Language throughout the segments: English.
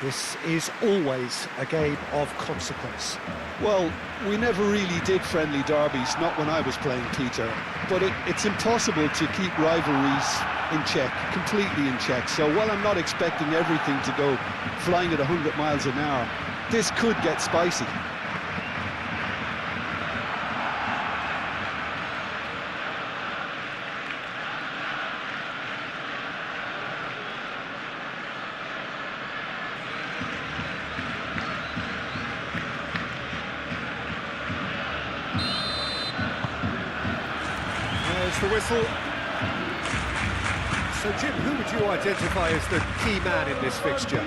This is always a game of consequence. Well, we never really did friendly derbies, not when I was playing, Peter. But it's impossible to keep rivalries in check, completely in check. So while I'm not expecting everything to go flying at 100 miles an hour, this could get spicy. There's the whistle. So, Jim, who would you identify as the key man in this fixture?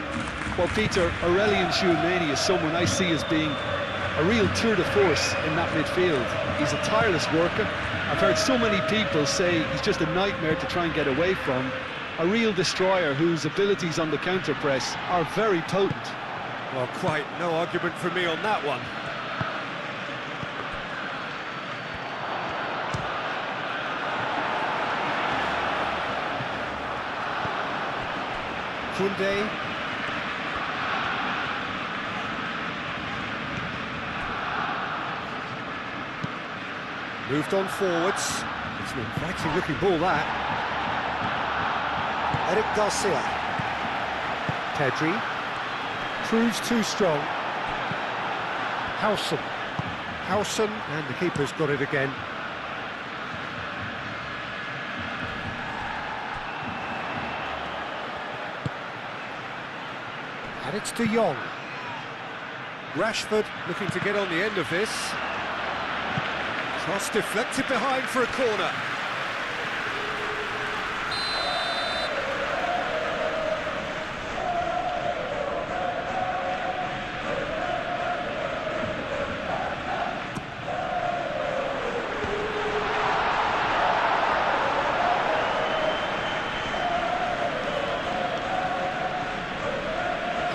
Well, Peter, Aurelian Tchouameni is someone I see as being a real tour de force in that midfield. He's a tireless worker. I've heard so many people say he's just a nightmare to try and get away from. A real destroyer whose abilities on the counter-press are very potent. Well, quite no argument from me on that one. Koundé. Moved on forwards. It's an inviting looking ball, that. Eric Garcia. Pedri. Proves too strong. Howson, and the keeper's got it again. And it's De Jong. Rashford looking to get on the end of this. Cross deflected behind for a corner.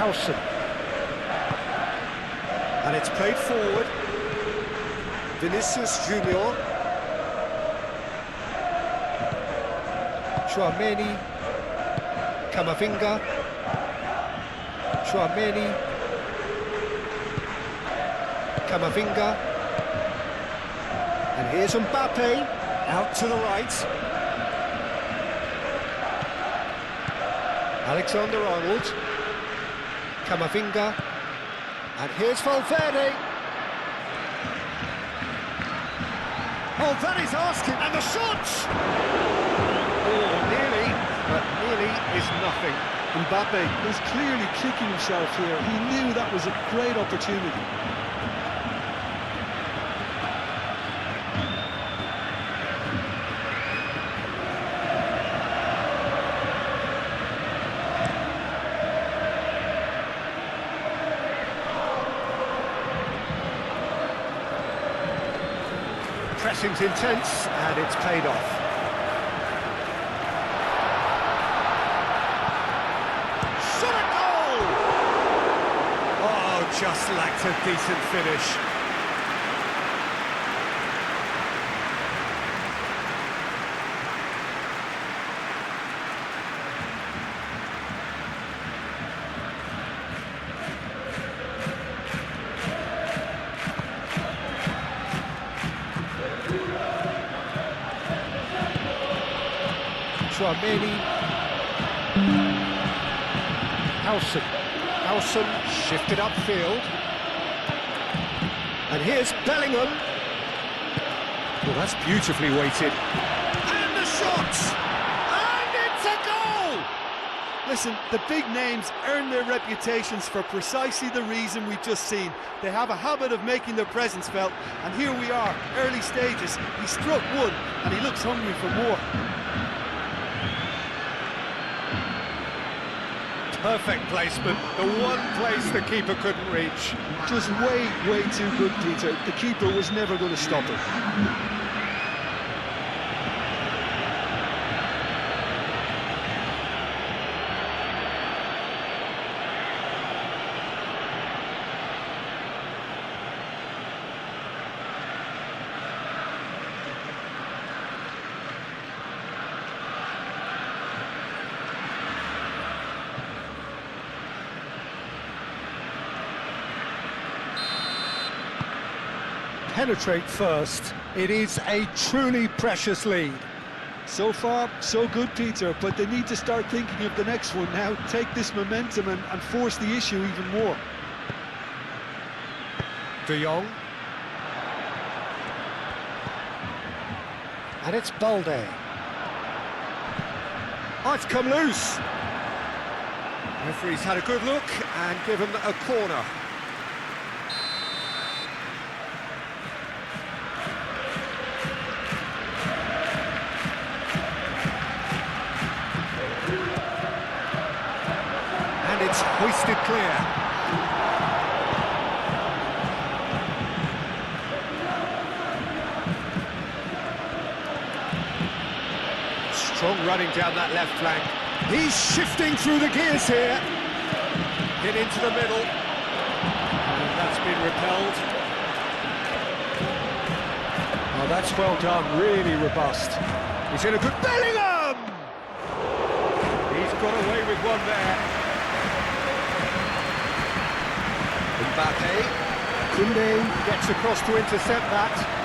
Howson. And it's played forward. Vinicius Junior. Tchouameni. Camavinga. Tchouameni. Camavinga. And here's Mbappe. Out to the right. Alexander-Arnold. Camavinga, and here's Valverde. Oh, that is asking, and the shots! Oh, nearly, but nearly is nothing. Mbappe is clearly kicking himself here. He knew that was a great opportunity. Pressing's intense, and it's paid off. Shot a goal! Oh, just lacked a decent finish. Tchouameni. Howson shifted upfield. And here's Bellingham. Well, that's beautifully weighted. And the shot! And it's a goal! Listen, the big names earn their reputations for precisely the reason we've just seen. They have a habit of making their presence felt, and here we are, early stages. He struck one, and he looks hungry for more. Perfect placement, the one place the keeper couldn't reach. Just way too good, Peter. The keeper was never going to stop it. penetrate first. It is a truly precious lead. So far, so good, Peter, but they need to start thinking of the next one now. Take this momentum and force the issue even more. De Jong. And it's Balde. Oh, it's come loose. Referee's had a good look and given a corner. And it's hoisted clear. Strong running down that left flank. He's shifting through the gears here. Hit into the middle. And that's been repelled. Oh, that's well done, really robust. He's in a good... Bellingham! He's got away with one there. Mbappe. Koundé gets across to intercept that.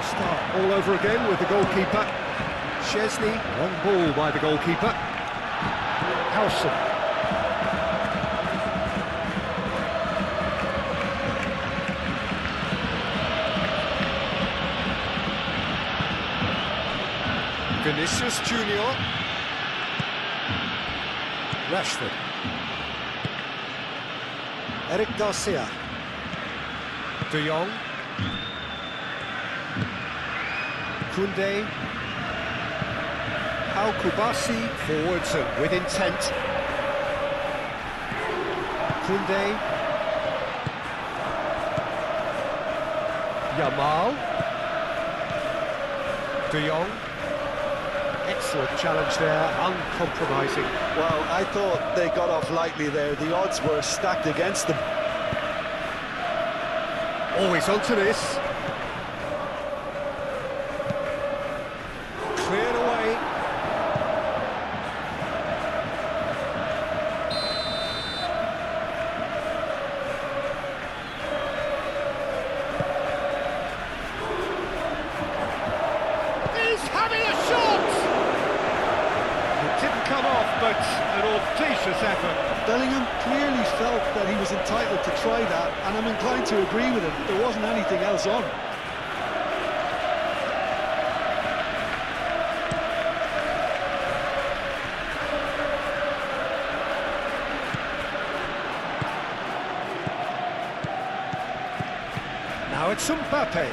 Start all over again with the goalkeeper. Chesney, long ball by the goalkeeper. Howson. Vinicius Junior. Rashford. Eric Garcia. De Jong. Koundé. Al Kubasi forwards and with intent. Koundé. Yamal. De Jong. Excellent challenge there, uncompromising. Well, I thought they got off lightly there. The odds were stacked against them. Always onto this. Cleared away. He's having a shot! It didn't come off, but an audacious effort. Bellingham clearly felt that he was entitled to try that, and I'm inclined to agree with him. There wasn't anything else on. Now it's Mbappe.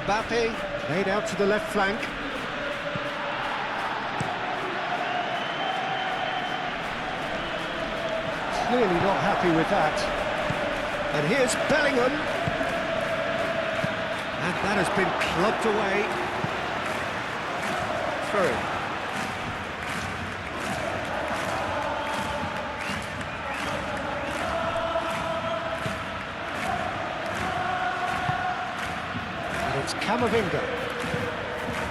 Mbappe played out to the left flank. Clearly not happy with that. And here's Bellingham. And that has been clubbed away. Through. It's Camavinga,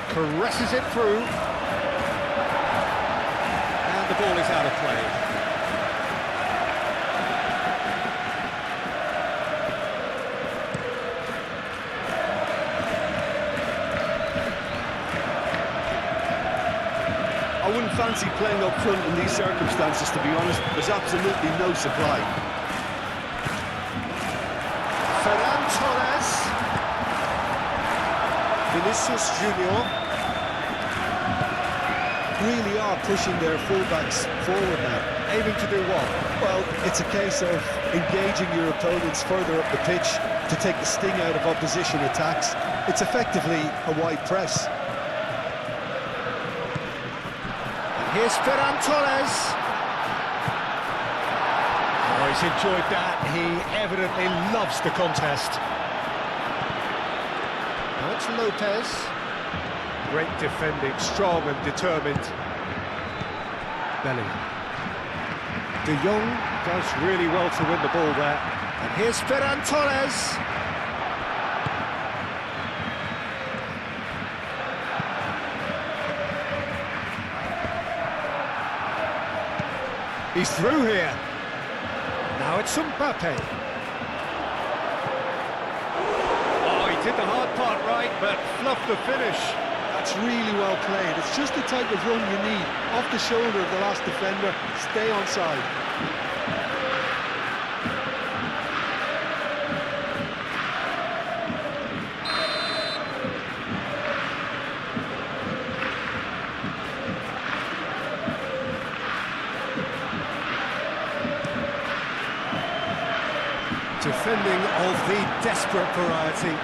caresses it through, and the ball is out of play. I wouldn't fancy playing up front in these circumstances, to be honest. There's absolutely no supply. Ferran Torres. Vinicius Junior. Really are pushing their fullbacks forward now. Aiming to do what? Well, it's a case of engaging your opponents further up the pitch to take the sting out of opposition attacks. It's effectively a wide press. And here's Ferran Torres. Oh, he's enjoyed that. He evidently loves the contest. Now it's Lopez. Great defending, strong and determined. Bellingham. De Jong does really well to win the ball there. And here's Ferran Torres. He's through here. Now it's Mbappe. Oh, he did the hard part right, but fluffed the finish. That's really well played. It's just the type of run you need. Off the shoulder of the last defender, stay onside. Defending of the desperate variety.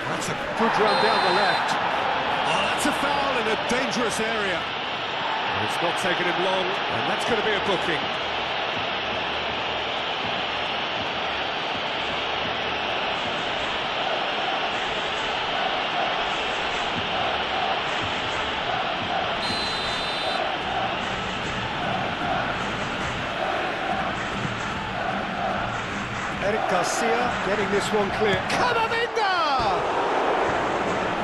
That's a good run down the left. Oh, that's a foul in a dangerous area. It's not taken him long, and that's going to be a booking. Eric Garcia getting this one clear. Camavinga!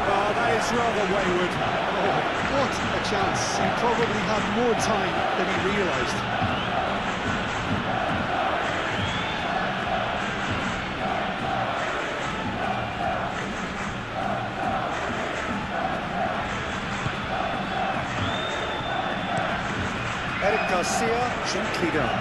Oh, that is rather wayward. Oh, what a chance. He probably had more time than he realised. Eric Garcia, gently done.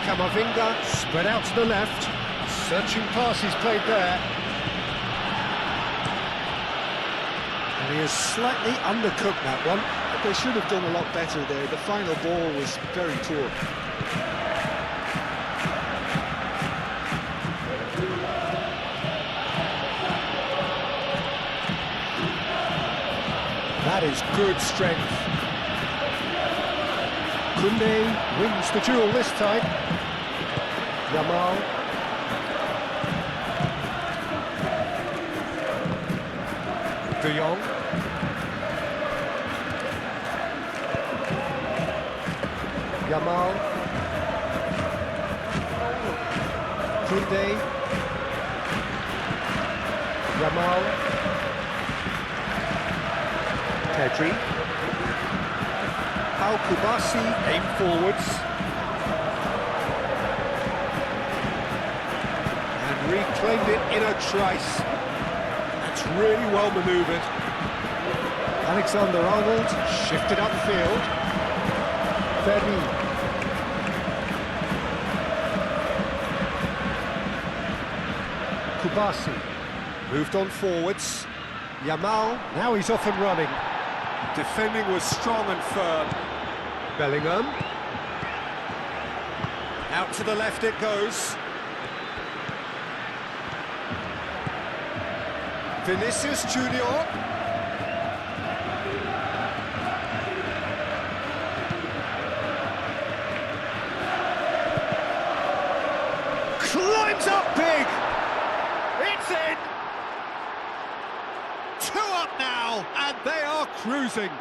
Camavinga spread out to the left. Searching passes played there. And he has slightly undercooked that one. But they should have done a lot better there. The final ball was very poor. That is good strength. Koundé wins the duel this time. Yamal. De Jong. Yamal. Koundé. Yamal. Pedri. Al-Kubasi aim forwards. And reclaimed it in a trice. That's really well manoeuvred. Alexander-Arnold shifted upfield. Verdi. Kubasi moved on forwards. Yamal, now he's off and running. Defending was strong and firm. Bellingham. Out to the left it goes. Vinicius Junior. Climbs up big. It's in. 2 up now, and they are cruising.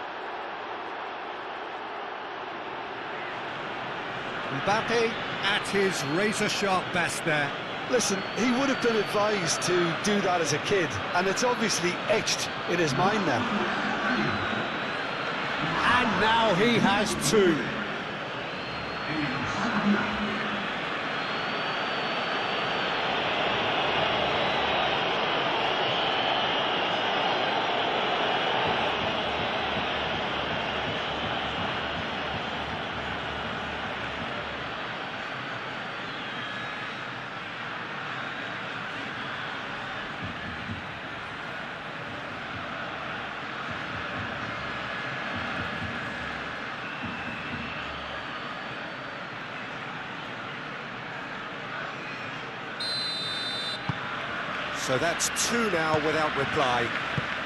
Mbappe at his razor-sharp best there. Listen, he would have been advised to do that as a kid, and it's obviously etched in his mind now. And now he has 2. So that's 2 now without reply.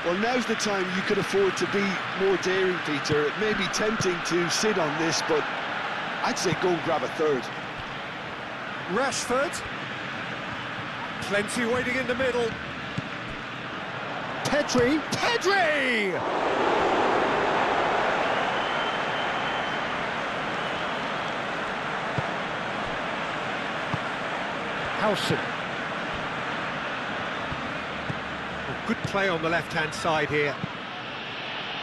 Well, now's the time you could afford to be more daring, Peter. It may be tempting to sit on this, but I'd say go and grab a third. Rashford. Plenty waiting in the middle. Pedri. Pedri! Howson. Good play on the left-hand side here.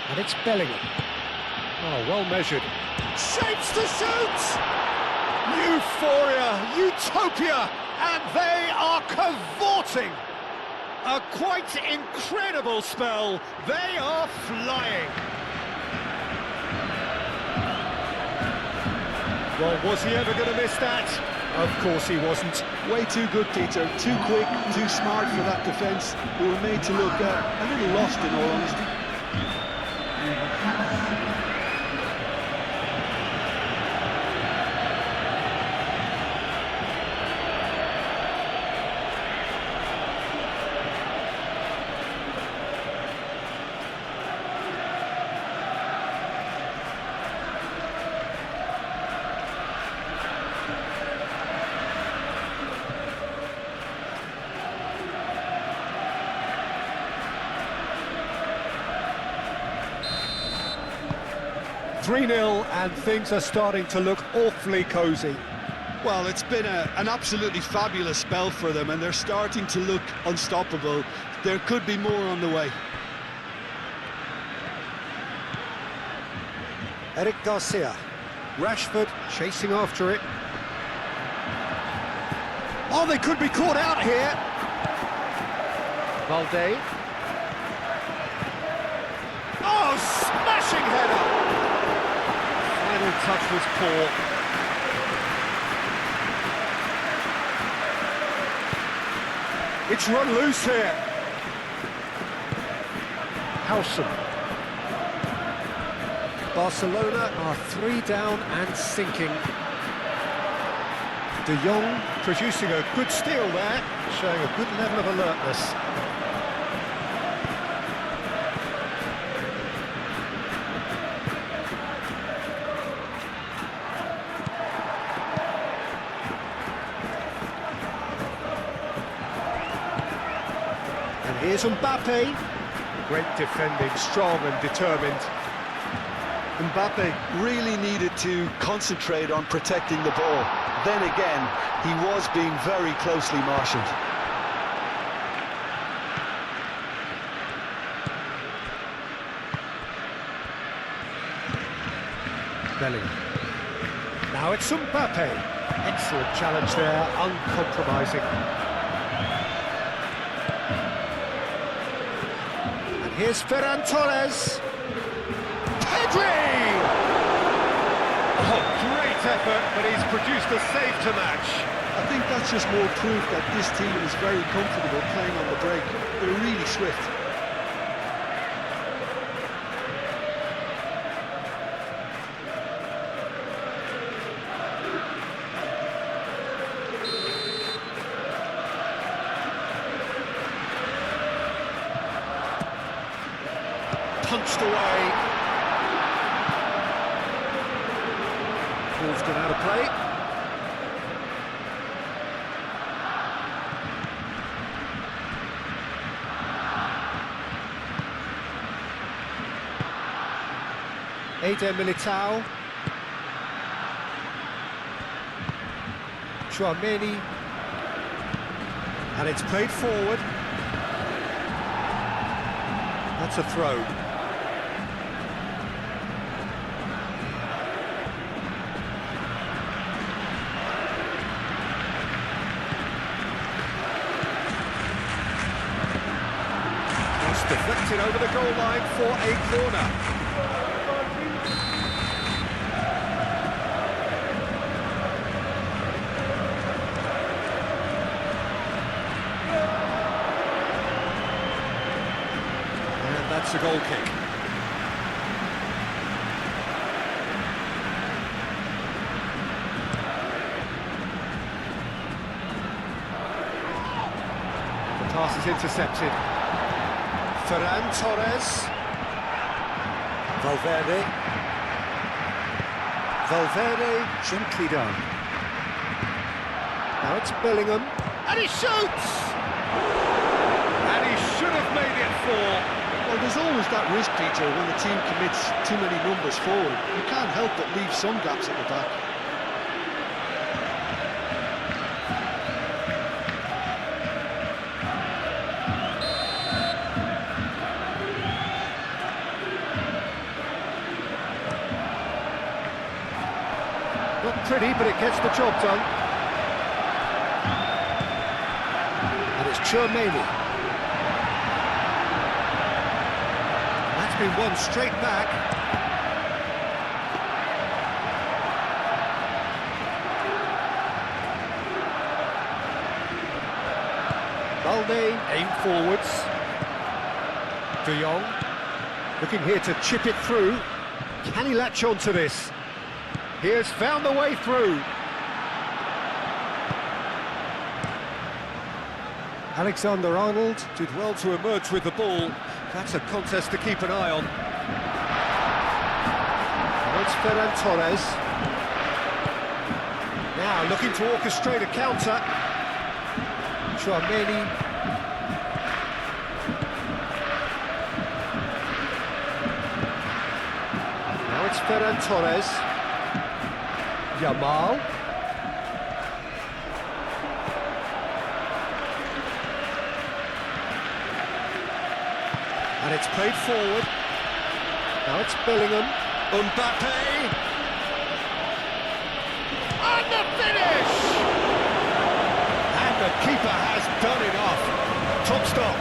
And it's Bellingham. Oh, well measured. Shapes to shoot! Euphoria, utopia, and they are cavorting. A quite incredible spell. They are flying. Well, was he ever going to miss that? Of course he wasn't. Way too good, Peter. Too quick, too smart for that defence. We were made to look a little lost, in all honesty. Three-nil, and things are starting to look awfully cosy. Well, it's been an absolutely fabulous spell for them, and they're starting to look unstoppable. There could be more on the way. Eric Garcia. Rashford chasing after it. Oh, they could be caught out here. Valde. Oh, smashing header! Final touch was poor. It's run loose here. Howson. Barcelona are 3 down and sinking. De Jong producing a good steal there, showing a good level of alertness. And here's Mbappe. Great defending, strong and determined. Mbappe really needed to concentrate on protecting the ball. Then again, he was being very closely marshalled. Bellingham. Now it's Mbappe. Excellent challenge there, uncompromising. And here's Ferran Torres. Pedri! Oh, great effort, but he's produced a save to match. I think that's just more proof that this team is very comfortable playing on the break. They're really swift. Punched away. Ball's gone out of play. Eder Militao. Chouameni. And it's played forward. That's a throw. Deflected over the goal line for a corner. And that's a goal kick. The pass is intercepted. Ferran Torres. Valverde. Valverde, gently done. Now it's Bellingham. And he shoots! And he should have made it 4. Well, there's always that risk, Peter, when a team commits too many numbers forward. You can't help but leave some gaps at the back. pretty, but it gets the job done. And it's Chouameni. That's been won straight back. Balde, aim forwards. De Jong, looking here to chip it through. Can he latch on to this? He has found the way through. Alexander-Arnold did well to emerge with the ball. That's a contest to keep an eye on. Now it's Ferran Torres. Now looking to orchestrate a counter. Chouameni. Now it's Ferran Torres. Yamal. And it's played forward. Now it's Bellingham. Mbappe. And the finish! And the keeper has done enough. Top stop.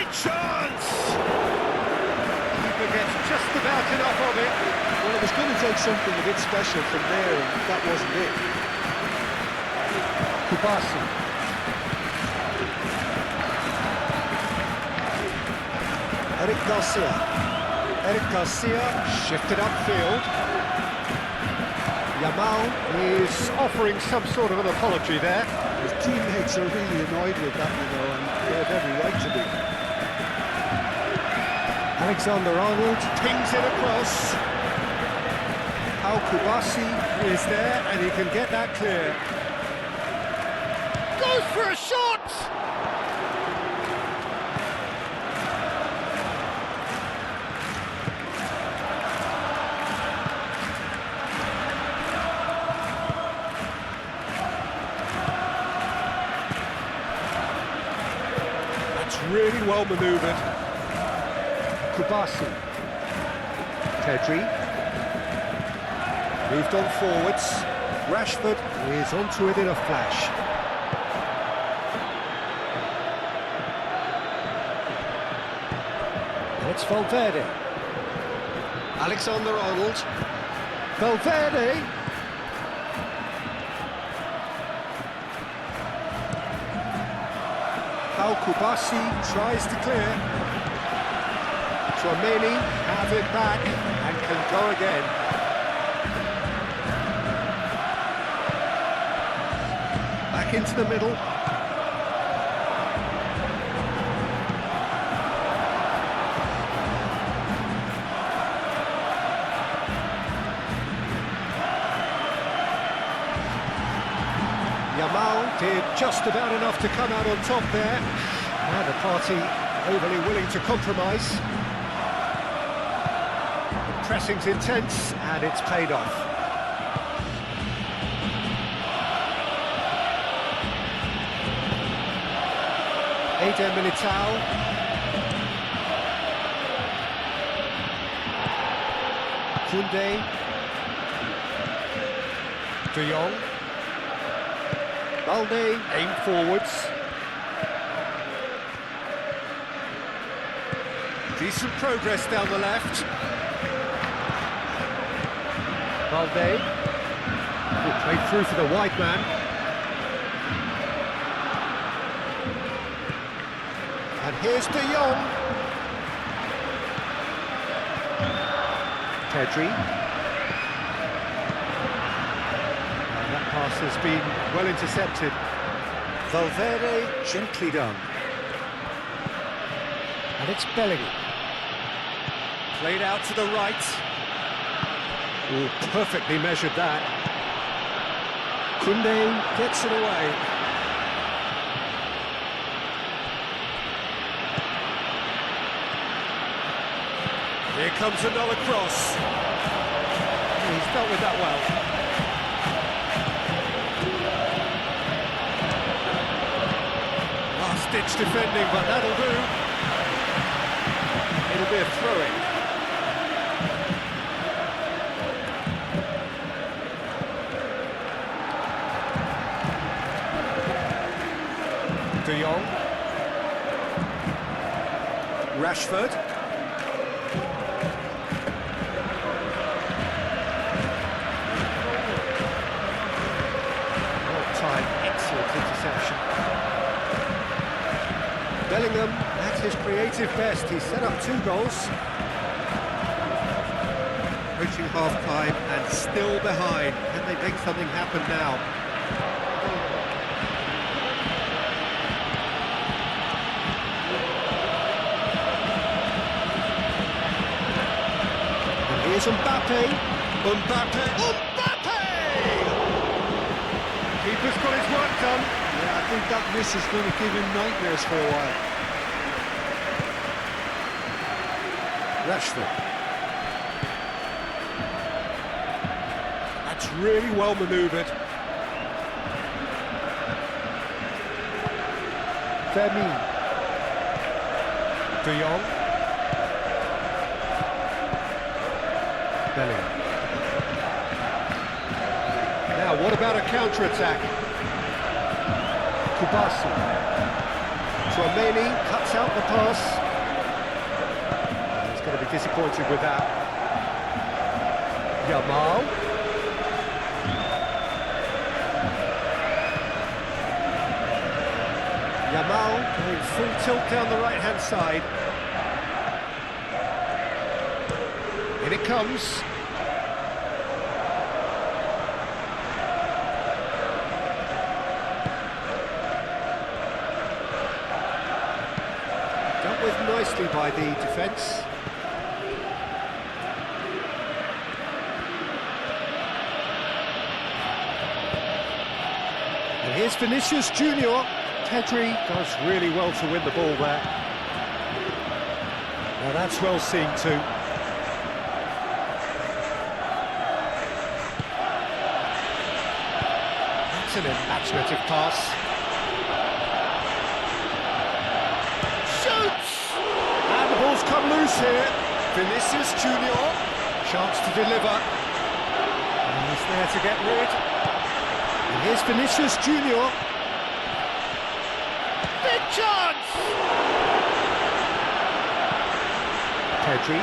Chance! Keeper gets just about enough of it. Well, it was going to take something a bit special from there, and that wasn't it. Kubasi. Eric Garcia. Eric Garcia shifted upfield. Yamal is offering some sort of an apology there. His teammates are really annoyed with that, you know, and they have every right to be. Alexander-Arnold pings it across. How Kubasi is there, and he can get that clear. Goes for a shot! That's really well manoeuvred. Kubasi. Pedri. Moved on forwards. Rashford is onto it in a flash. And it's Valverde. Alexander-Arnold. Valverde. How Kubasi tries to clear. Chouameni has it back and can go again. Back into the middle. Yamal did just about enough to come out on top there. Now the party overly willing to compromise. Pressing's intense, and it's paid off. Eder Militao. Koundé. De Jong. Balde, aim forwards. Decent progress down the left. Balde, played through for the wide man. And here's De Jong. Pedri. And that pass has been well intercepted. Valverde, gently done. And it's Bellingham. Played out to the right. Oh, perfectly measured that. Kunde gets it away. Here comes another cross. He's dealt with that well. Last-ditch defending, but that'll do. It'll be a throw-in. De Jong. Rashford. Well-timed, excellent interception. Bellingham at his creative best. He's set up 2 goals. Approaching half-time and still behind. Can they make something happen now? Here's Mbappe. Mbappe. Mbappe! Keeper's got his work done. Yeah, I think that miss is going to give him nightmares for a while. Rashford. That's really well manoeuvred. Vermeer. De Jong. Bellingham. Now, what about a counter-attack? Kubasi. Tchouaméni cuts out the pass. He's going to be disappointed with that. Yamal. Yamal going full tilt down the right-hand side. In it comes. Dealt with nicely by the defence. And here's Vinicius Junior. Pedri does really well to win the ball there. Now that's well seen too. That's an imaginative pass. Shoots! And the ball's come loose here. Vinicius Junior, chance to deliver. And he's there to get rid. And here's Vinicius Junior. Big chance! Pedri.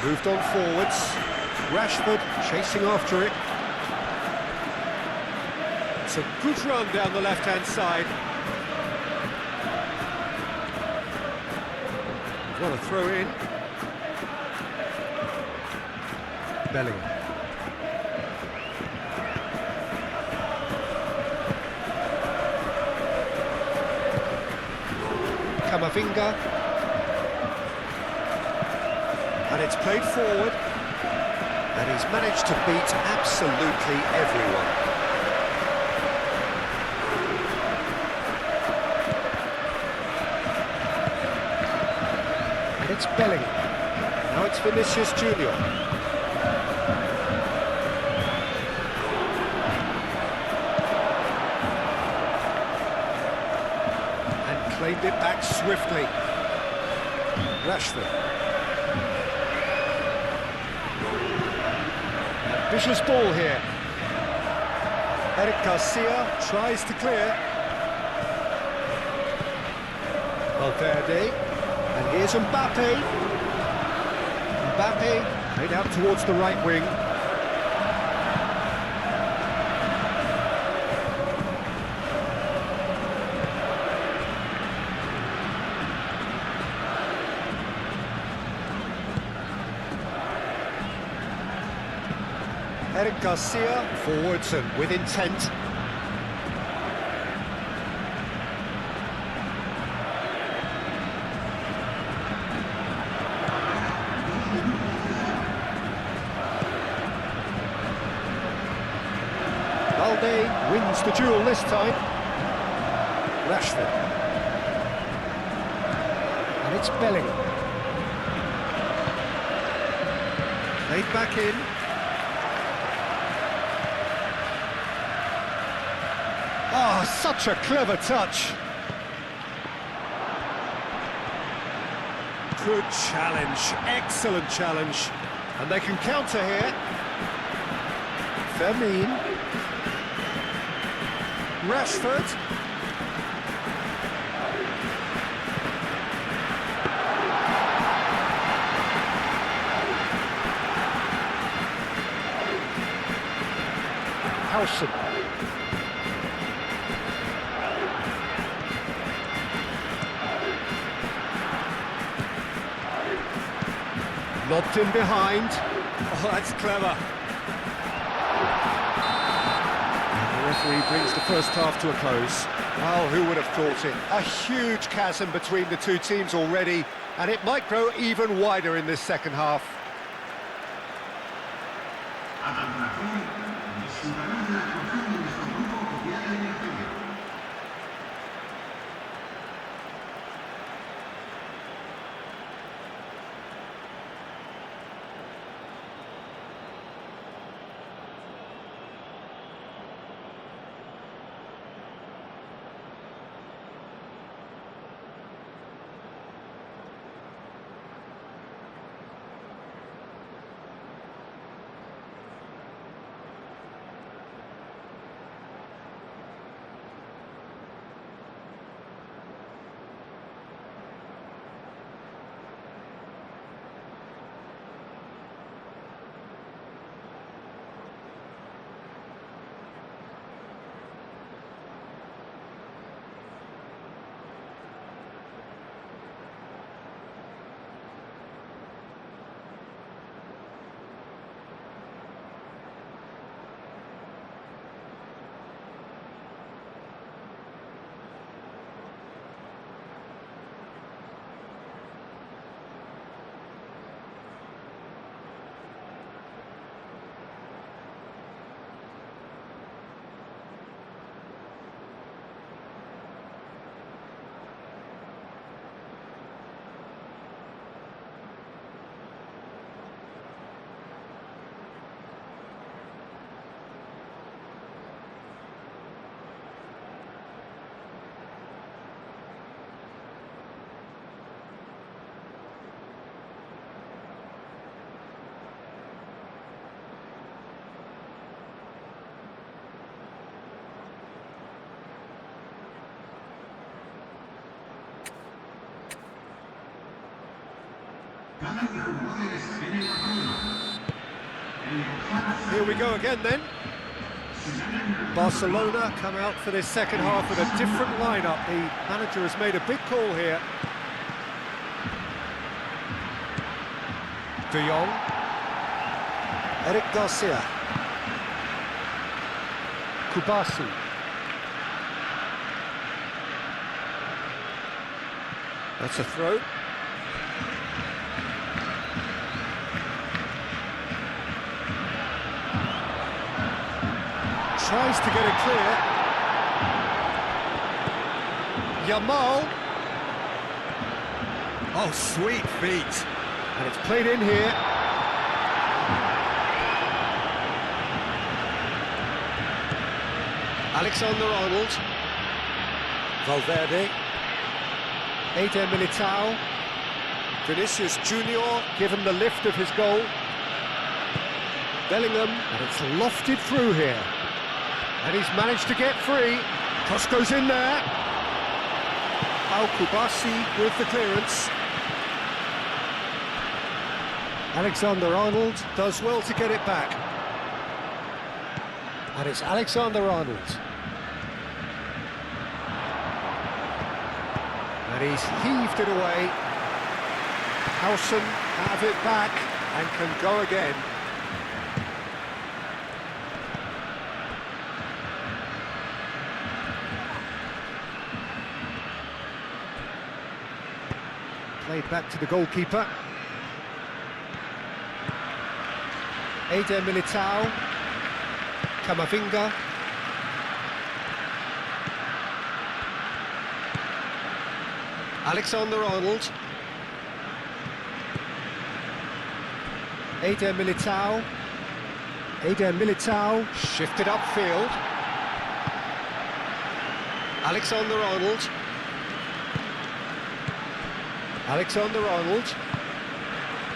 Moved on forwards. Rashford chasing after it. It's a good run down the left-hand side. What a throw in. Bellingham. Camavinga. And it's played forward. And he's managed to beat absolutely everyone. It's Bellingham. Now it's Vinicius Junior. And claimed it back swiftly. Rashford. Ambitious ball here. Eric Garcia tries to clear. Valverde. And here's Mbappe. Mbappe played out towards the right wing. Eric Garcia forwards and with intent. Balde wins the duel this time. Rashford. And it's Bellingham. Played back in. Oh, such a clever touch. Good challenge, excellent challenge. And they can counter here. Firmine. Rashford. Howson. Lobbed in behind. Oh, that's clever. The referee brings the first half to a close. Oh, who would have thought it? A huge chasm between the two teams already, and it might grow even wider in this second half. Here we go again then. Barcelona come out for this second half with a different lineup. The manager has made a big call here. De Jong. Eric Garcia. Kubasi. That's a throw. Tries to get it clear. Yamal. Oh, sweet feet. And it's played in here. Alexander-Arnold. Valverde. Eder Militao. Vinicius Junior given the lift of his goal. Bellingham, and it's lofted through here. And he's managed to get free. Cross goes in there. Kubasi with the clearance. Alexander-Arnold does well to get it back. And it's Alexander-Arnold. And he's heaved it away. Howson have it back and can go again. Played back to the goalkeeper. Eder Militao. Camavinga. Alexander-Arnold. Eder Militao. Eder Militao shifted upfield. Alexander-Arnold. Alexander-Arnold.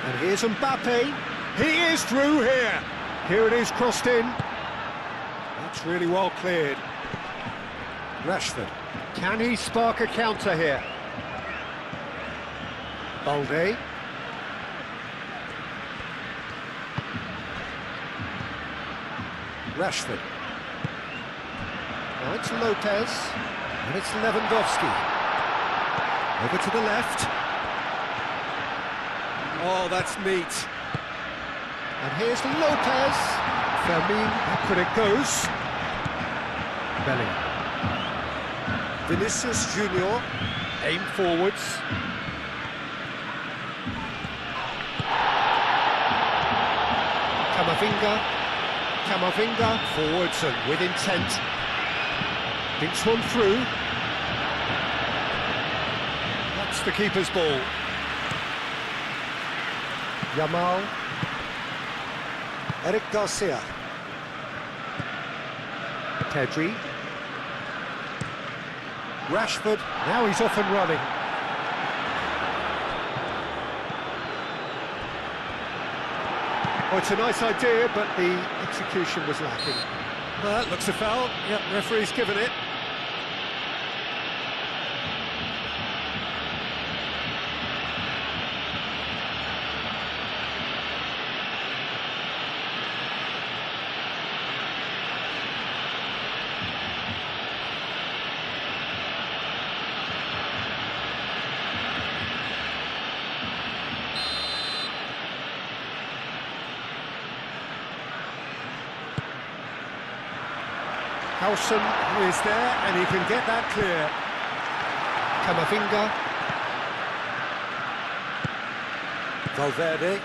And here's Mbappe. He is through here. Here it is, crossed in. That's really well cleared. Rashford. Can he spark a counter here? Balde. Rashford. Now it's Lopez, and it's Lewandowski. Over to the left. Oh, that's neat. And here's Lopez. Fermin, up it goes. Bellingham. Vinicius Junior. Aim forwards. Camavinga forwards and with intent. Dinks one through. That's the keeper's ball. Yamal. Eric Garcia. Pedri. Rashford. Now he's off and running. Oh, it's a nice idea, but the execution was lacking. That looks a foul. Yep, referee's given it. Howson is there, and he can get that clear. Camavinga. Valverde.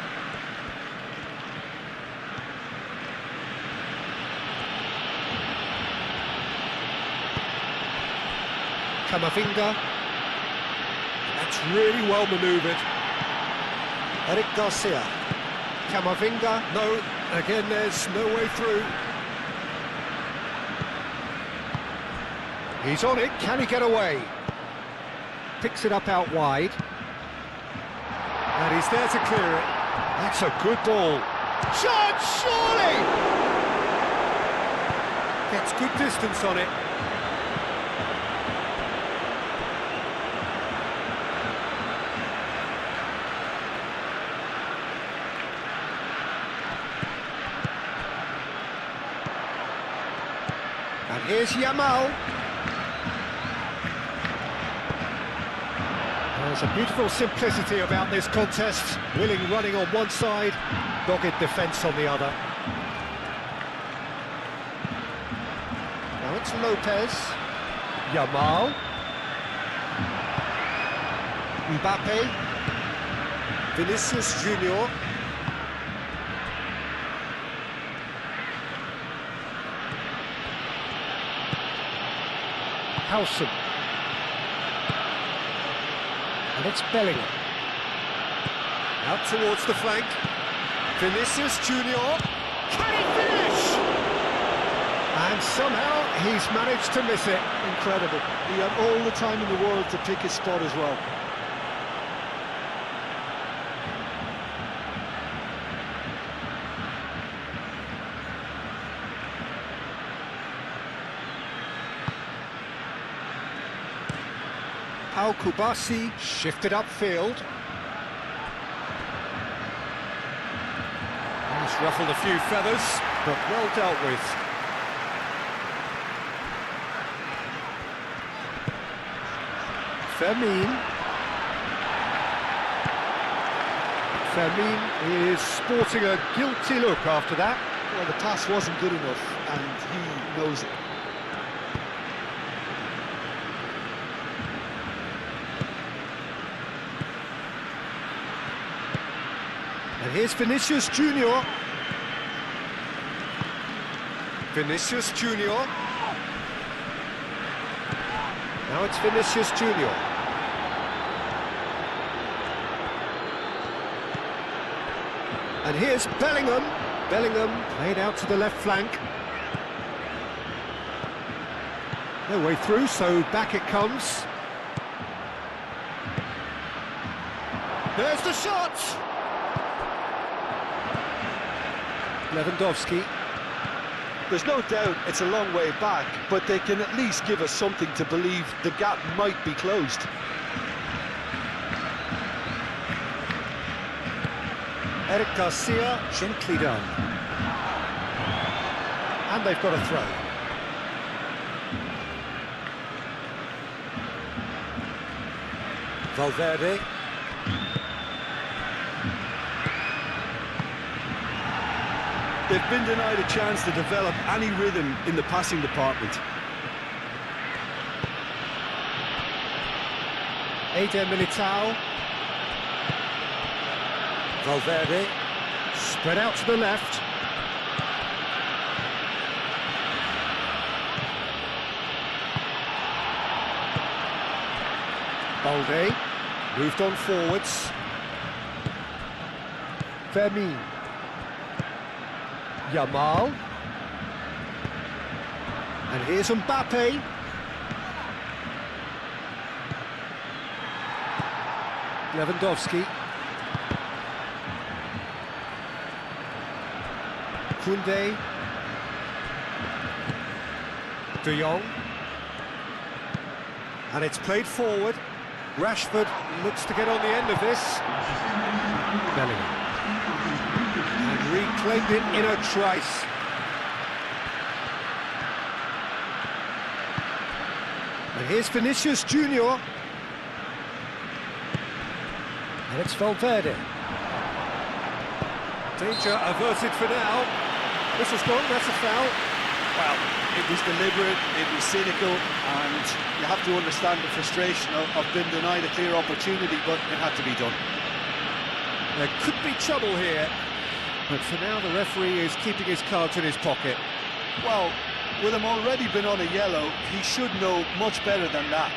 Camavinga. That's really well manoeuvred. Eric Garcia. Camavinga. No, again there's no way through. He's on it, can he get away? Picks it up out wide. And he's there to clear it. That's a good ball. Shot, surely! Gets good distance on it. And here's Yamal. There's a beautiful simplicity about this contest. Willing running on one side, dogged defence on the other. Now it's Lopez. Yamal. Mbappe. Vinicius Junior. Howson. And it's Bellingham. Out towards the flank. Vinicius Junior. Can he finish? And somehow he's managed to miss it. Incredible. He had all the time in the world to pick his spot as well. Pau Kubasi shifted upfield. He's ruffled a few feathers, but well dealt with. Fermin is sporting a guilty look after that. Well, the pass wasn't good enough, and he knows it. And here's Vinicius Junior. Vinicius Junior. Now it's Vinicius Junior. And here's Bellingham. Bellingham played out to the left flank. No way through, so back it comes. There's the shot! Lewandowski. There's no doubt it's a long way back, but they can at least give us something to believe the gap might be closed. Eric Garcia, gently done. And they've got a throw. Valverde. They've been denied a chance to develop any rhythm in the passing department. Eder Militao. Valverde. Spread out to the left. Balde. Moved on forwards. Fermin. Yamal. And here's Mbappe. Lewandowski. Koundé. De Jong. And it's played forward. Rashford looks to get on the end of this. Bellingham. And reclaimed it in a trice. And here's Vinicius Junior. And it's Valverde. Danger averted for now. This has gone, that's a foul. Well, it was deliberate, it was cynical, and you have to understand the frustration of being denied a clear opportunity, but it had to be done. There could be trouble here, but for now the referee is keeping his cards in his pocket. Well, with him already been on a yellow, he should know much better than that.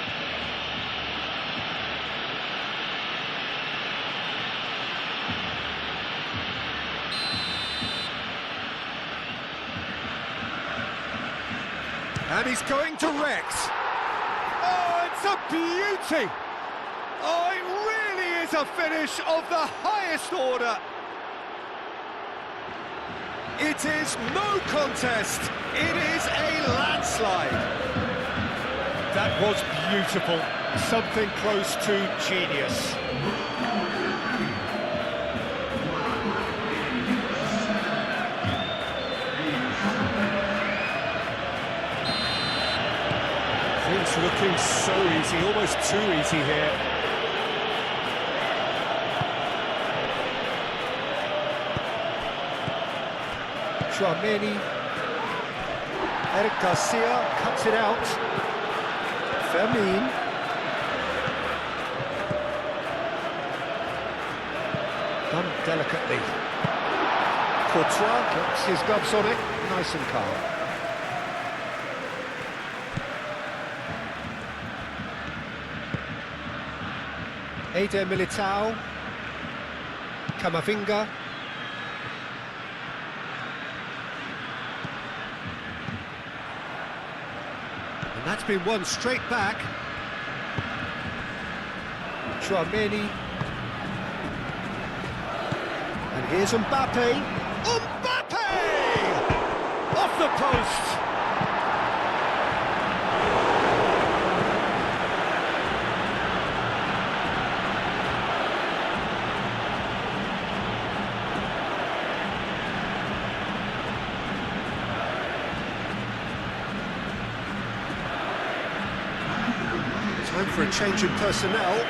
And he's going to Rex. Oh, it's a beauty! Oh, it really is a finish of the highest order. It is no contest. It is a landslide. That was beautiful. Something close to genius. Things looking so easy, almost too easy here. Tchouaméni. Eric Garcia cuts it out. Fermin. Done delicately. Courtois gets his gloves on it, nice and calm. Eder Militao. Camavinga. And that's been won straight back. Tchouaméni. And here's Mbappe. Mbappe! Off the post! Time for a change in personnel.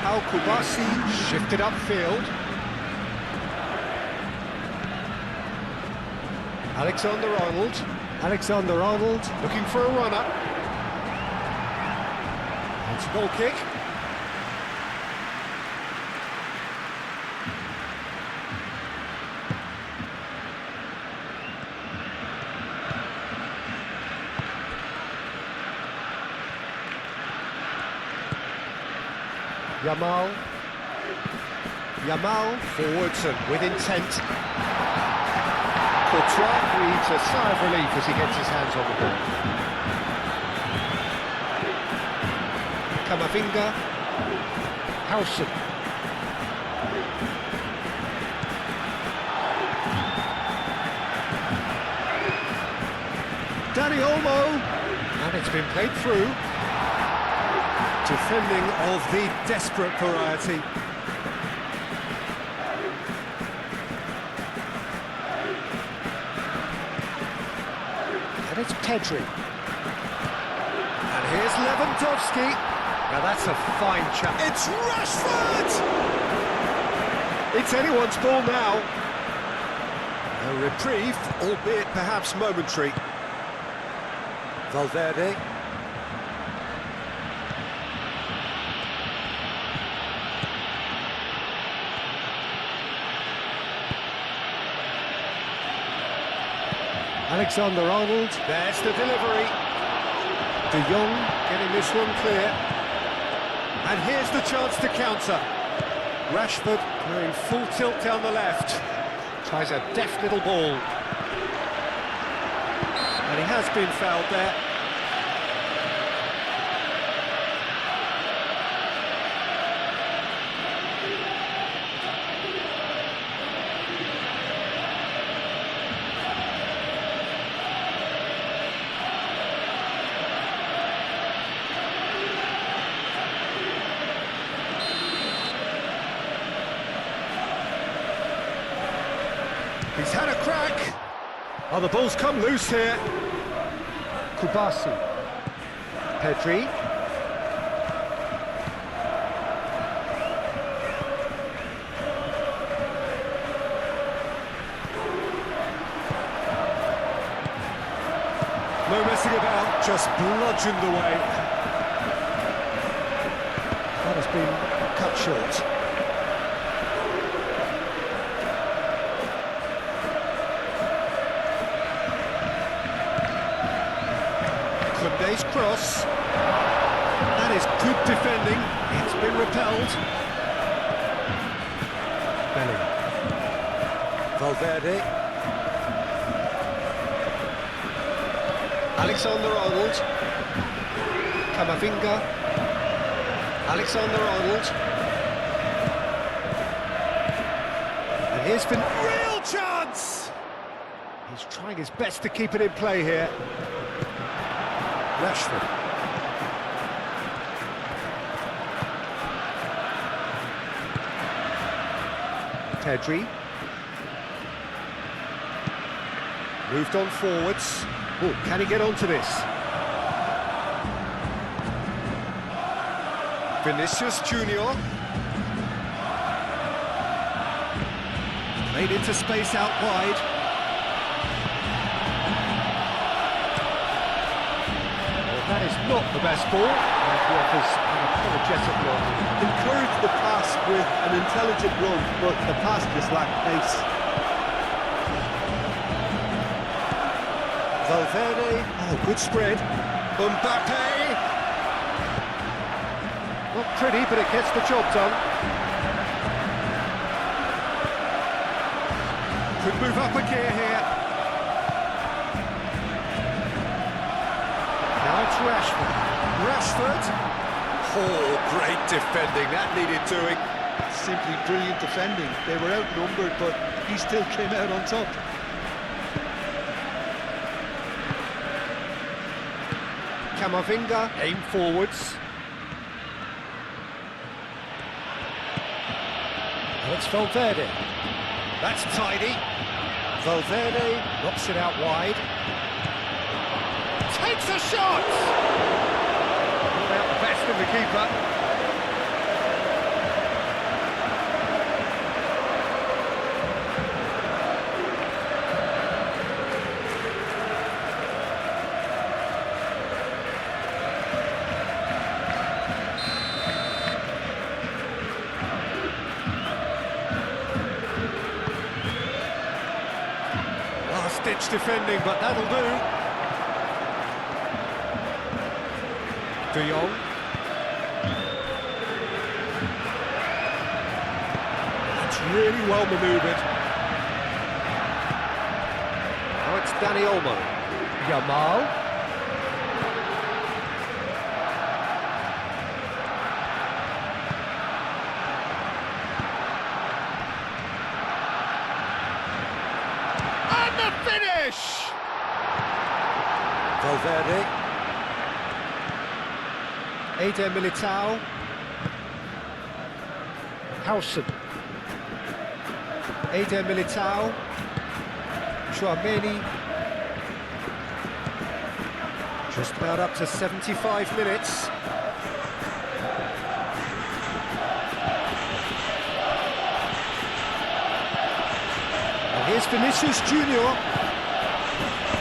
Al-Kubasi shifted upfield. Alexander-Arnold. Alexander-Arnold looking for a runner. It's a goal kick. Yamal. Yamal forwards and with intent. Courtois breathes a sigh of relief as he gets his hands on the ball. Camavinga. Howson. Dani Olmo. And it's been played through. Defending of the desperate variety. And it's Pedri. And here's Lewandowski. Now that's a fine chap. It's Rashford! It's anyone's ball now. A reprieve, albeit perhaps momentary. Valverde. Alexander-Arnold, there's the delivery. De Jong getting this one clear. And here's the chance to counter. Rashford going full tilt down the left. Tries a deft little ball. And he has been fouled there. He's had a crack. Oh, the ball's come loose here. Kubasi. Pedri. No messing about, just bludgeoned away. That has been cut short. Kunde's cross. That is good defending. It's been repelled. Belling. Valverde. Alexander-Arnold. Camavinga. Alexander-Arnold. And here's been real chance! He's trying his best to keep it in play here. Rashford. Pedri. Moved on forwards. Oh, can he get onto this? Vinicius Junior. Played into space out wide. That is not the best ball, and he offers an apologetic look. Encourage the pass with an intelligent run, but the pass just lacked pace. Valverde, oh, good spread. Mbappe! Not pretty, but it gets the job done. Could move up a gear here. Now it's Rashford. Rashford. Oh, great defending. That needed doing. Simply brilliant defending. They were outnumbered, but he still came out on top. Camavinga, aim forwards. And it's Valverde. That's tidy. Valverde knocks it out wide. Takes a shot! Not out the best of the keeper. Last-ditch defending, but that'll do. De Jong. really well manoeuvred. Now it's Dani Olmo. Yamal. And the finish! Valverde. Eder Militao. Howson. Eder Militao. Tchouaméni. Just about up to 75 minutes. And here's Vinicius Junior.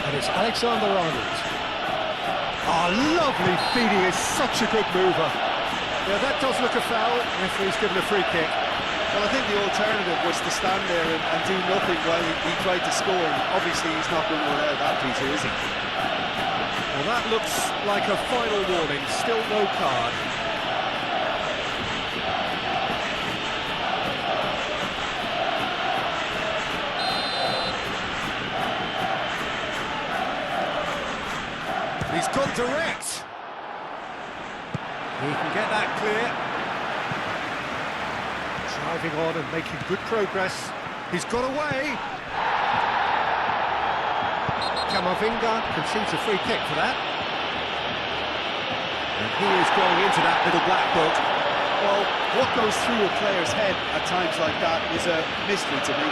And it's Alexander-Arnold. Oh, lovely feeding, is such a good mover. Yeah, that does look a foul. Referee's given a free kick. Well, I think the alternative was to stand there and do nothing while he tried to score. And obviously, he's not going to run out of that, Peter, is he? Well, that looks like a final warning. Still no card. He's gone direct. He can get that clear. Driving on and making good progress. He's got away. Camavinga concedes a free kick for that. And he is going into that little black book. Well, what goes through a player's head at times like that is a mystery to me.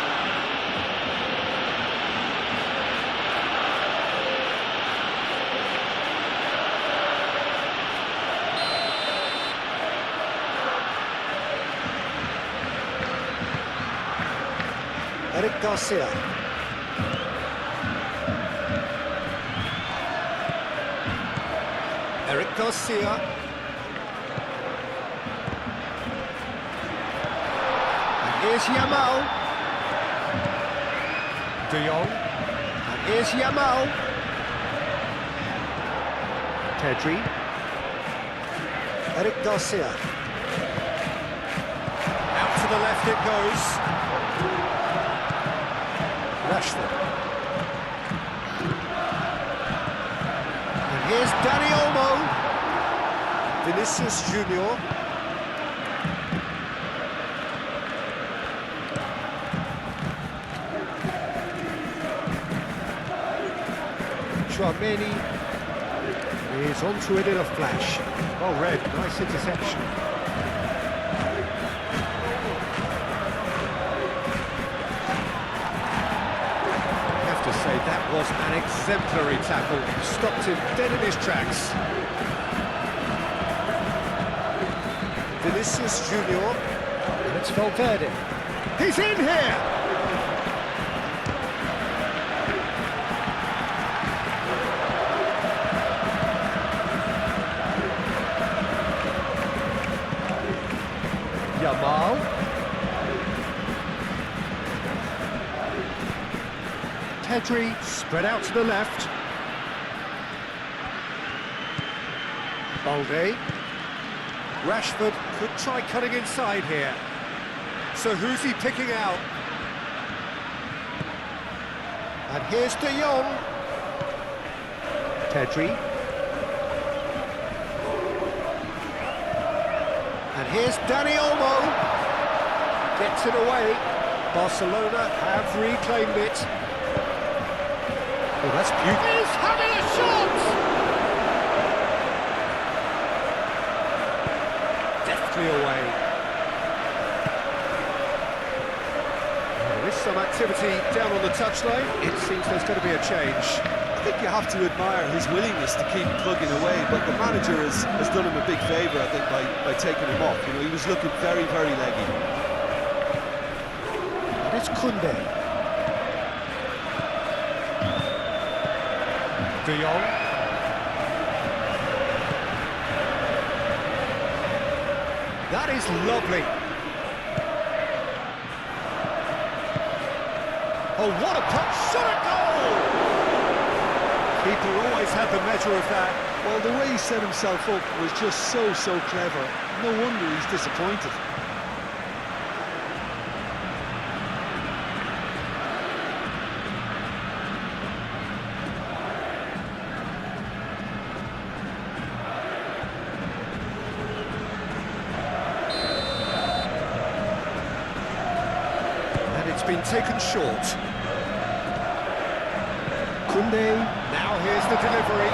Eric Garcia. Eric Garcia. And here's Yamal. De Jong. And here's Yamal. Pedri. Eric Garcia. Out to the left it goes. Rashford. And here's Dani Olmo. Vinicius Junior. Tchouaméni is onto it in a flash. Well read, nice interception. To say that was an exemplary tackle, stopped him dead in his tracks. Vinicius Junior, and it's Valverde. He's in here! Yamal. Pedri spread out to the left. Balde. Rashford could try cutting inside here. So who's he picking out? And here's De Jong. Pedri. And here's Dani Olmo. Gets it away. Barcelona have reclaimed it. Oh, that's beautiful. He's having a shot! Deftly away. There is some activity down on the touchline. It seems there's going to be a change. I think you have to admire his willingness to keep plugging away, but the manager has done him a big favour, I think, by taking him off. You know, he was looking very, very leggy. And it's Koundé. De Jong. That is lovely. Oh, what a punch! Shot a goal! Keeper always had the measure of that. Well, the way he set himself up was just so clever. No wonder he's disappointed. been taken short. Koundé, now here's the delivery.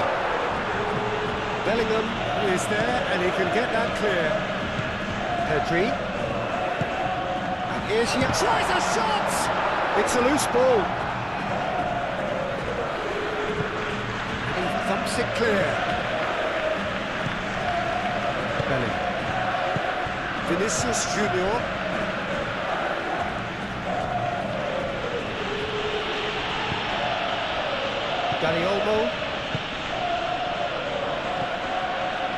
Bellingham is there, and he can get that clear. Pedri. And here's he tries a shot! It's a loose ball. And he thumps it clear. Bellingham. Vinicius Junior. Dani Olmo.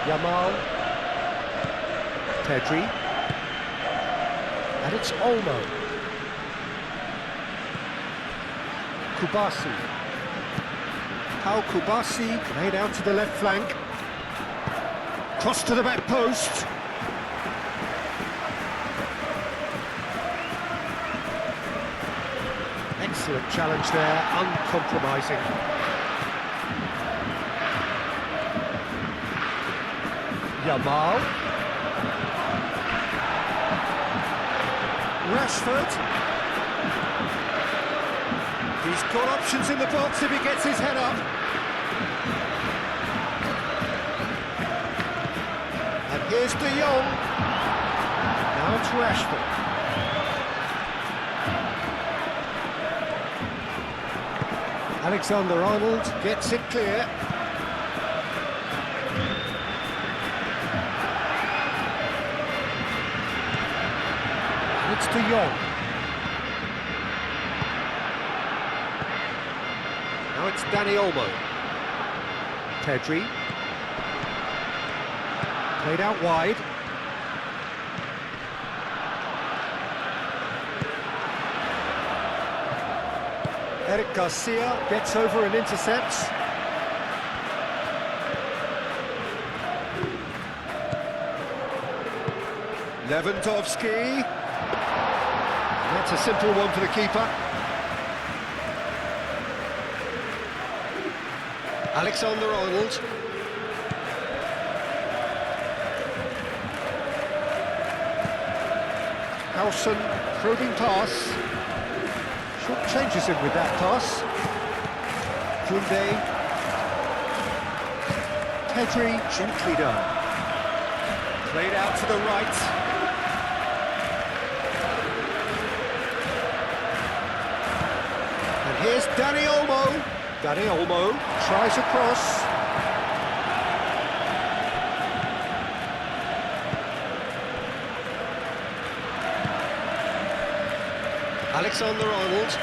Yamal. Pedri. And it's Olmo. Kubasi. Pau Kubasi, laid out to the left flank. Cross to the back post. Excellent challenge there, uncompromising. Yamal. Rashford. He's got options in the box if he gets his head up. And here's De Jong. Now it's Rashford. Alexander-Arnold gets it clear. And it's De Jong. Now it's Dani Olmo. Pedri. Played out wide. Eric Garcia gets over and intercepts. Lewandowski. That's a simple one for the keeper. Alexander-Arnold. Howson, probing pass. Short changes him with that pass. Koundé. Pedri, gently done. Played out to the right. And here's Dani Olmo. Dani Olmo tries a cross. Alexander-Arnold.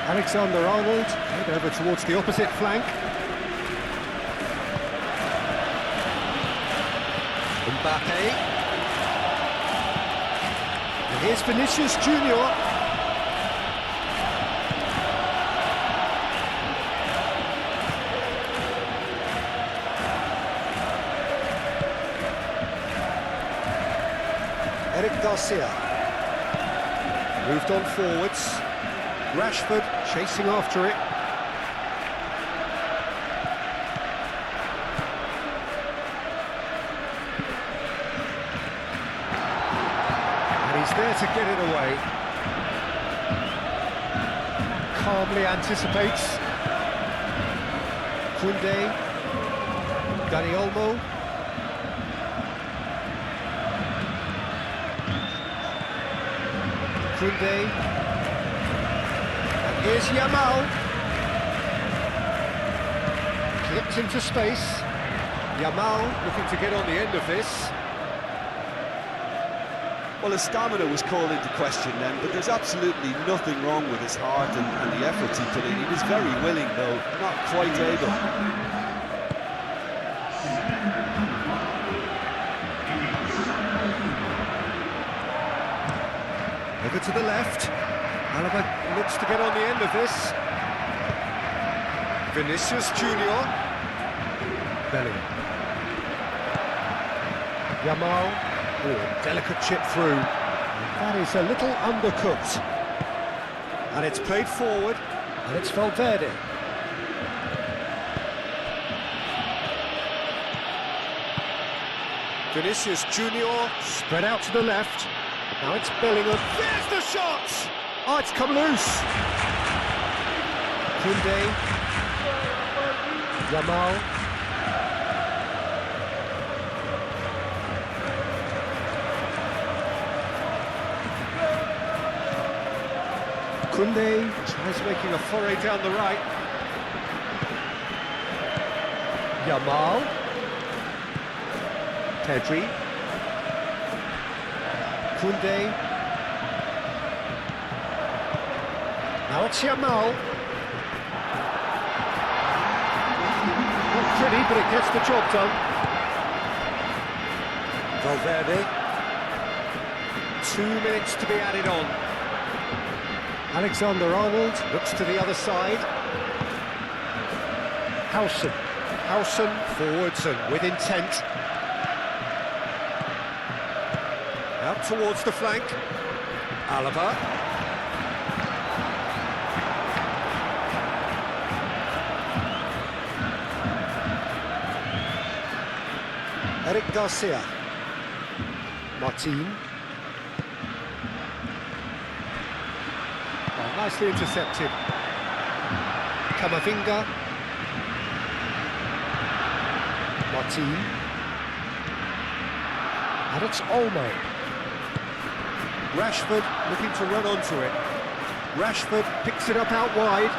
Alexander-Arnold, head over towards the opposite flank. Mbappe. And here's Vinicius Junior. Eric Garcia. Moved on forwards. Rashford chasing after it. And he's there to get it away. Calmly anticipates. Koundé. Dani Olmo. Koundé. And here's Yamal. Clipped into space. Yamal looking to get on the end of this. Well, his stamina was called into question then, but there's absolutely nothing wrong with his heart and the efforts he put in. He was very willing, though, not quite able. Over to the left. Alaba looks to get on the end of this. Vinicius Junior. Bellingham. Yamal. Oh, delicate chip through. And that is a little undercooked. And it's played forward, and it's Valverde. Vinicius Junior spread out to the left. Now it's Bellingham. There's the shot! Oh, it's come loose. Koundé. Yamal. Koundé tries making a foray down the right. Yamal. Pedri. Koundé. Now it's Yamal. Not pretty, but it gets the job done. Valverde. 2 minutes to be added on. Alexander-Arnold looks to the other side. Howson. Howson forwards and with intent. Out towards the flank. Alaba. Eric Garcia. Martin. Oh, nicely intercepted. Camavinga. Martin. And it's Olmo. Rashford looking to run onto it. Rashford picks it up out wide.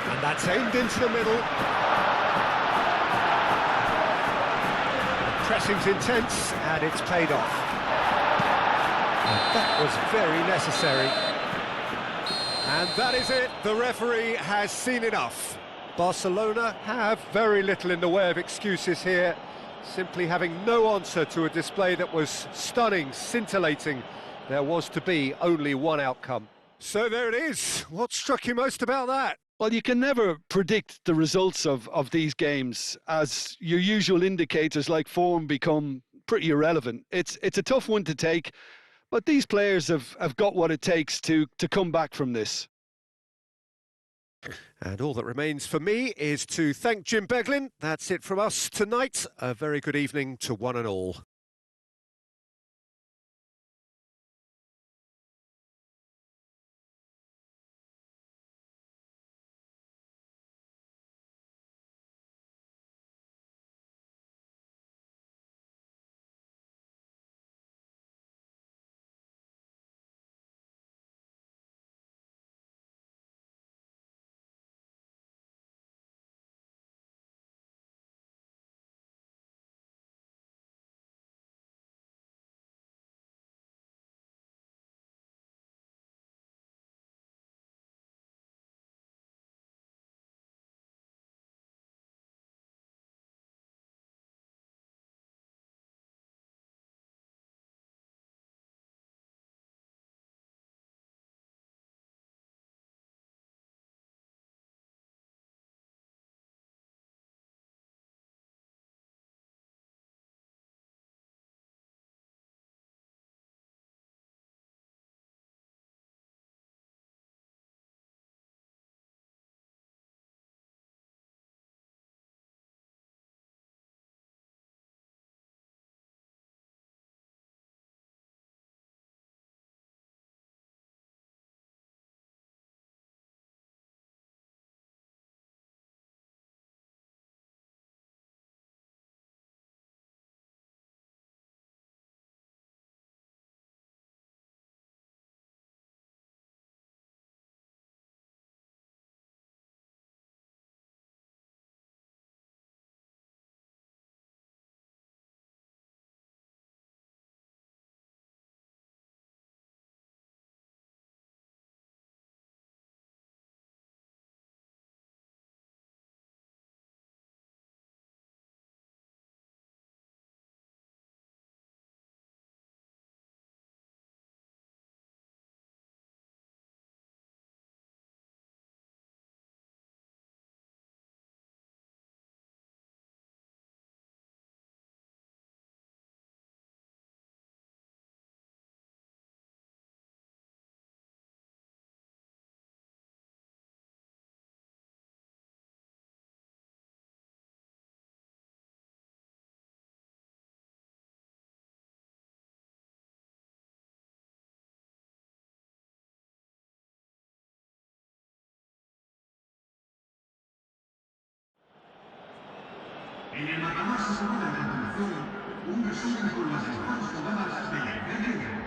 And that's aimed into the middle. Pressing's intense, and it's paid off. And that was very necessary. And that is it. The referee has seen enough. Barcelona have very little in the way of excuses here, simply having no answer to a display that was stunning, scintillating. There was to be only one outcome. So there it is. What struck you most about that? Well, you can never predict the results of these games, as your usual indicators like form become pretty irrelevant. It's a tough one to take, but these players have got what it takes to come back from this. And all that remains for me is to thank Jim Beglin. That's it from us tonight. A very good evening to one and all. En el marcador se pone a continuación un resumen con las mejores jugadas de la Liga.